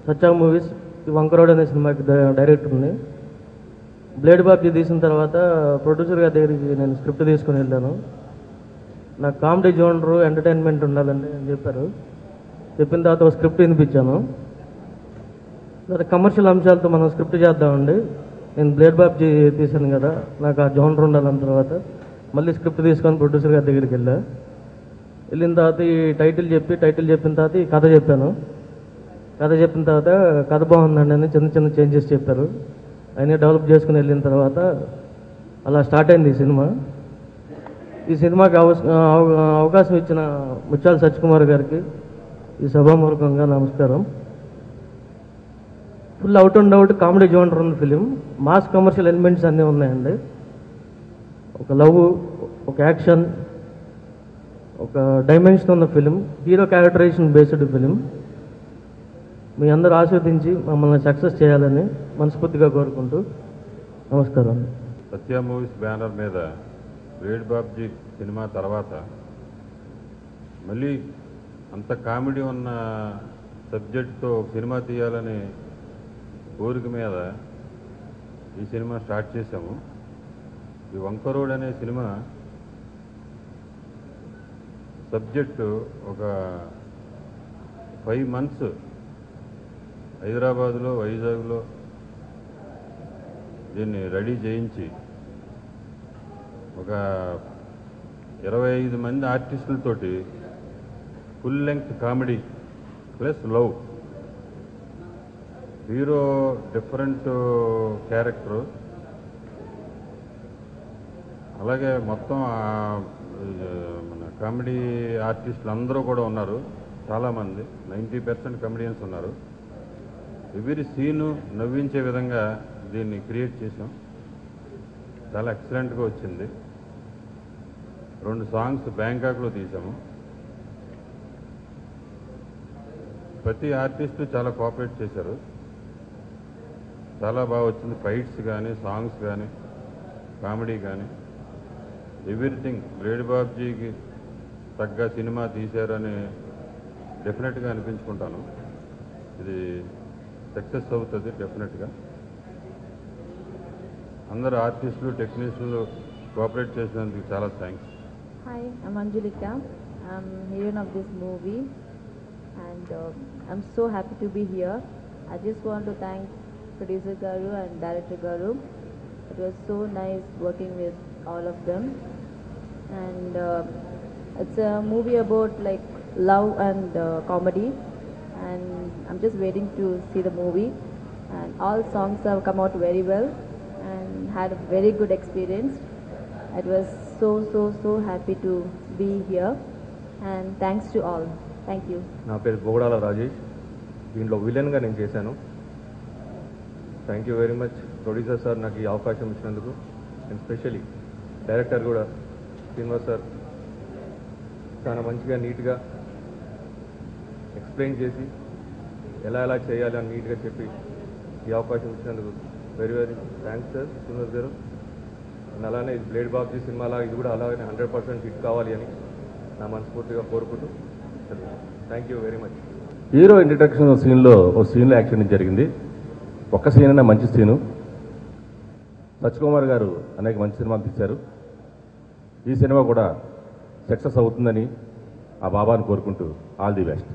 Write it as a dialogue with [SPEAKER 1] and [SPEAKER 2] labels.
[SPEAKER 1] సత్య movies వంకరోడ్ అనే సినిమాకి డైరెక్టర్ని. బ్లేడ్ బాబ్జీ తీసిన తర్వాత ప్రొడ్యూసర్ గారి దగ్గరికి నేను స్క్రిప్ట్ తీసుకుని వెళ్ళాను. నాకు కామెడీ జోనరు ఎంటర్టైన్మెంట్ ఉండాలండి అని చెప్పారు. చెప్పిన తర్వాత ఒక స్క్రిప్ట్ వినిపించాను. తర్వాత కమర్షియల్ అంశాలతో మనం స్క్రిప్ట్ చేద్దామండి, నేను బ్లేడ్ బాబ్జీ తీశాను కదా, నాకు ఆ జోనర్ ఉండాలన్న తర్వాత మళ్ళీ స్క్రిప్ట్ తీసుకొని ప్రొడ్యూసర్ గారి దగ్గరికి వెళ్ళిన తర్వాత ఈ టైటిల్ చెప్పిన తర్వాత ఈ కథ చెప్పాను. కథ చెప్పిన తర్వాత కథ బాగుందండి అని చిన్న చిన్న చేంజెస్ చెప్పారు. అయినా డెవలప్ చేసుకుని వెళ్ళిన తర్వాత అలా స్టార్ట్ అయింది ఈ సినిమా. ఈ సినిమాకి అవకాశం ఇచ్చిన ముత్యాల సత్యకుమార్ గారికి ఈ సభామూలకంగా నమస్కారం. Full out and out comedy genre ఉన్న ఫిలిం, మాస్ కమర్షియల్ ఎలిమెంట్స్ అన్నీ ఉన్నాయండి. ఒక లవ్, ఒక యాక్షన్, ఒక డైమెన్షన్ ఉన్న film, hero characterisation based film. మీ అందరూ ఆస్వాదించి మమ్మల్ని సక్సెస్ చేయాలని మనస్ఫూర్తిగా కోరుకుంటూ నమస్కారం.
[SPEAKER 2] సత్య మూవీస్ బ్యానర్ మీద బ్లేడ్ బాబ్జీ సినిమా తర్వాత మళ్ళీ అంత కామెడీ ఉన్న సబ్జెక్ట్తో సినిమా తీయాలని కోరిక మీద ఈ సినిమా స్టార్ట్ చేశాము. ఈ వంకరోడ్ అనే సినిమా సబ్జెక్టు ఒక 5 months హైదరాబాదులో, వైజాగ్లో దీన్ని రెడీ చేయించి ఒక 25 మంది ఆర్టిస్టులతోటి full length comedy plus love. Hero different character, అలాగే మొత్తం మన కామెడీ ఆర్టిస్టులు అందరూ కూడా ఉన్నారు, చాలామంది 90% కమెడియన్స్ ఉన్నారు. ఎవ్రీ సీను నవ్వించే విధంగా దీన్ని క్రియేట్ చేసాం. చాలా ఎక్సలెంట్గా వచ్చింది. 2 సాంగ్స్ బ్యాంకాక్లో తీసాము. ప్రతి ఆర్టిస్టు చాలా కోఆపరేట్ చేశారు, చాలా బాగా వచ్చింది. ఫైట్స్ కానీ, సాంగ్స్ కానీ, కామెడీ కానీ, ఎవ్రీథింగ్ బ్లేడ్ బాబ్జీకి తగ్గ సినిమా తీశారని డెఫినెట్గా అనిపించుకుంటాను. ఇది సక్సెస్ అవుతుంది డెఫినెట్గా. అందరు ఆర్టిస్టులు, టెక్నీషియన్లు కోఆపరేట్ చేసినందుకు చాలా thanks.
[SPEAKER 3] Hi, I'm Anjulika. I'm heroine of this movie and I'm so happy to be here. I just want to thank producer Garu and director Garu. It was so nice working with all of them, and it's a movie about like love and comedy, and I'm just waiting to see the movie, and all songs have come out very well and had a very good experience. I was so happy to be here, and thanks to all. Thank you.
[SPEAKER 4] నా పేరు బోగడాల రాజేష్, దీంట్లో విలన్గా నేను చేశాను. Thank you very much producer sir నాకు ఈ అవకాశం ఇచ్చినందుకు, అండ్ స్పెషలీ డైరెక్టర్ కూడా శ్రీనివాస్ సార్ చాలా మంచిగా నీట్గా ఎక్స్ప్లెయిన్ చేసి ఎలా చేయాలి అని నీట్గా చెప్పి ఈ అవకాశం ఇచ్చినందుకు వెరీ థ్యాంక్స్ సార్ శ్రీనివాస్ గారు. అండ్ అలానే ఇది బ్లేడ్ బాబ్జీ సినిమాలా ఇది కూడా అలాగే 100% హిట్ కావాలి అని నా మనస్ఫూర్తిగా కోరుకుంటూ thank you very much.
[SPEAKER 5] Hero introduction సీన్లో ఒక సీన్లో యాక్షన్ జరిగింది. ఒక్క సీన్ అయినా మంచి సీను. సత్యకుమార్ గారు అనేక మంచి సినిమాలు తీశారు. ఈ సినిమా కూడా సక్సెస్ అవుతుందని ఆ బాబాను కోరుకుంటూ ఆల్ ది బెస్ట్.